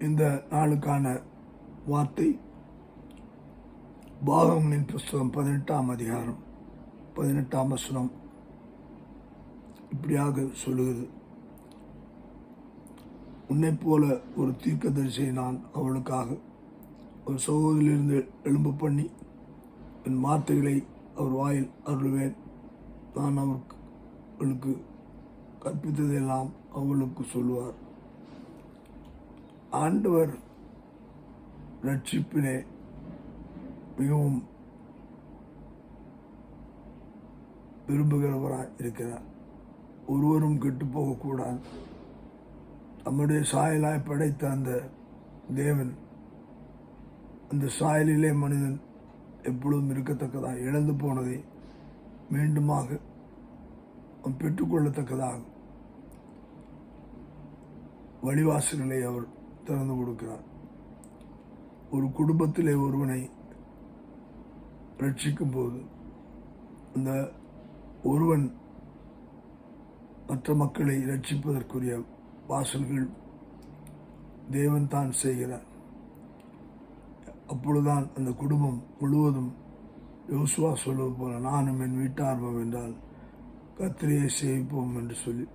இந்த நாளுக்கான வார்த்தை பாகங்களின் புஸ்தகம் 18ஆம் அதிகாரம் 18ஆம் வசனம் இப்படியாக சொல்லுகிறது. உன்னை போல ஒரு தீர்க்கதரிசியை நான் அவளுக்காக ஒரு சகோதரிலிருந்து எழும்ப பண்ணி என் வார்த்தைகளை அவர் வாயில் அருள்வேன். நான் அவளுக்கு கற்பித்ததெல்லாம் அவளுக்கு சொல்லுவார். ஆண்டவர் ரட்சிப்பிலே மிகவும் விரும்புகிறவராய் இருக்கிறார். ஒருவரும் கெட்டு போகக்கூடாது. நம்முடைய சாயலாய் படைத்த அந்த தேவன் அந்த சாயலிலே மனிதன் எப்பொழுதும் இருக்கத்தக்கதாக இழந்து போனதை மீண்டுமாக பெற்றுக்கொள்ளத்தக்கதாக வழிவாசல்களை அவர் திறந்து கொடுக்கிறார். ஒரு குடும்பத்திலே ஒருவனை ரட்சிக்கும் போது அந்த ஒருவன் மற்ற மக்களை ரட்சிப்பதற்குரிய வாசல்கள் தேவன் தான் செய்கிறார். அப்பொழுதுதான் அந்த குடும்பம் முழுவதும் யோசுவா சொல்வது போல நானும் என் வீட்டார்வம் என்றால் கர்த்தரையே சேவிப்போம் என்று சொல்லி,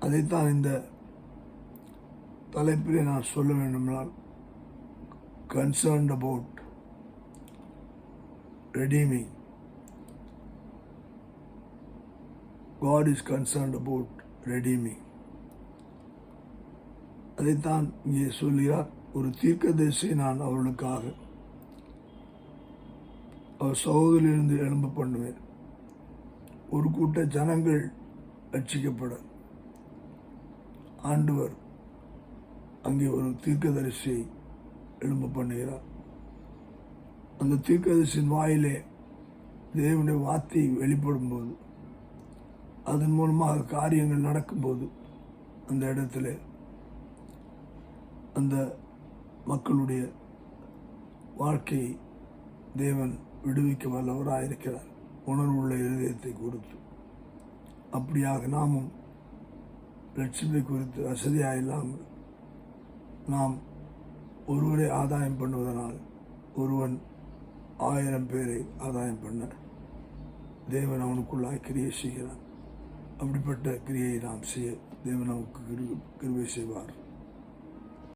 அதைத்தான் இந்த தலைப்பிலே நான் சொல்ல வேண்டுமென்றால் concerned about redeeming. God is concerned about redeeming. அதைத்தான் இங்கே சொல்கிறார். ஒரு தீர்க்கதரிசியை நான் அவளுக்காக அவர் சகோதரிலிருந்து எழும்ப பண்ணுவேன். ஒரு கூட்ட ஜனங்கள் ரட்சிக்கப்பட ஆண்டவர் அங்கே ஒரு தீர்க்கதரிசியை எழும்ப பண்ணுகிறார். அந்த தீர்க்கதரிசியின் வாயிலே தேவனுடைய வார்த்தை வெளிப்படும் போது, அதன் மூலமாக காரியங்கள் நடக்கும்போது அந்த இடத்துல அந்த மக்களுடைய வாழ்க்கையை தேவன் விடுவிக்க வல்லவராயிருக்கிறார், உணர்வுள்ள இருதயத்தை கொடுத்து. அப்படியாக நாமும் ரட்சிப்பை குறித்து வசதியாக இல்லாமல் நாம் ஒருவரை ஆதாயம் பண்ணுவதனால் ஒருவன் 1000 பேரை ஆதாயம் பண்ண தேவன் அவனுக்குள்ளாய் கிரியை செய்கிறான். அப்படிப்பட்ட கிரியை நாம் செய்ய தேவன் நமக்கு கிருபை செய்வார்.